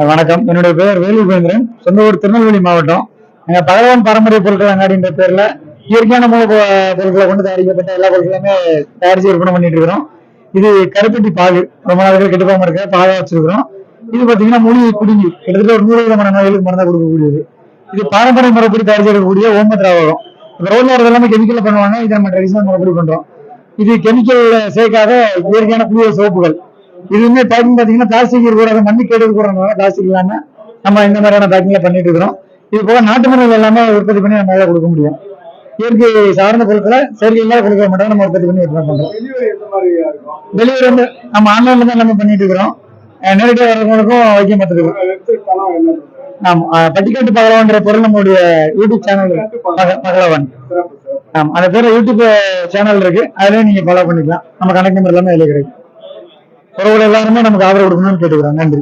வணக்கம். என்னுடைய பெயர் வேலுபேந்திரன். சொந்த ஊர் திருநெல்வேலி மாவட்டம். எங்க பகவான் பாரம்பரிய பொருட்கள் அங்காடின்ற பேர்ல இயற்கையான பொருட்களை கொண்டு தயாரிக்கப்பட்ட எல்லா பொருட்களுமே தயாரிச்சு விற்பனை பண்ணிட்டு இருக்கிறோம். இது கருப்பட்டி பாகு, ரொம்ப நாட்கள் கெட்டு போகாம இருக்க பாகா வச்சிருக்கிறோம். இது பாத்தீங்கன்னா மூலிகை குடிநீர், கிட்டத்தட்ட ஒரு 100 விதமான நோய்களுக்கு மருந்தா கொடுக்கக்கூடியது. இது பாரம்பரிய முறைப்படி தயாரிக்கக்கூடிய ஓம திராவகம். இந்த ரோட்ல வரது எல்லாமே கெமிக்கல் பண்ணுவாங்க, இதை நம்ம ட்ரெடிஷனல் முறைப்படி பண்றோம். இது கெமிக்கல் சேர்க்காத இயற்கையான புதிய சோப்புகள். இதுவுமே பேக்கிங் பாத்தீங்கன்னா பிளாஸ்டிக் இருக்கிற மண்ணு கேடு இருக்கிறனால பிளாஸ்டிக் இல்லாம நம்ம இந்த மாதிரியான பேக்கிங்ல பண்ணிட்டு இருக்கிறோம். இது போக நாட்டு மருந்து எல்லாமே உற்பத்தி பண்ணி நம்ம கொடுக்க முடியும். இயற்கை சார்ந்த பொருட்களை செயற்கை இல்லாத கொடுக்க மாட்டோம், நம்ம உற்பத்தி பண்ணி விற்பனை பண்றோம். டெலிவரி வந்து நம்ம ஆன்லைன்ல தான் எல்லாமே பண்ணிட்டு இருக்கிறோம். நேரடியாக வர்றவங்களுக்கும் வைக்க மாட்டேங்குது. பட்டிக்காட்டு பகலவன்ற பொருள் நம்மளுடைய யூடியூப் சேனல் பகலவன், அந்த பேர் யூடியூப் சேனல் இருக்கு, அதுலயும் நீங்க ஃபாலோ பண்ணிக்கலாம். நம்ம கனெக்ட் நம்பர் எல்லாமே அதுல கிடைக்கும். உறவுகள் எல்லாருமே நமக்கு ஆதரவு கொடுக்கணும்னு கேட்டுக்கிறோம். நன்றி.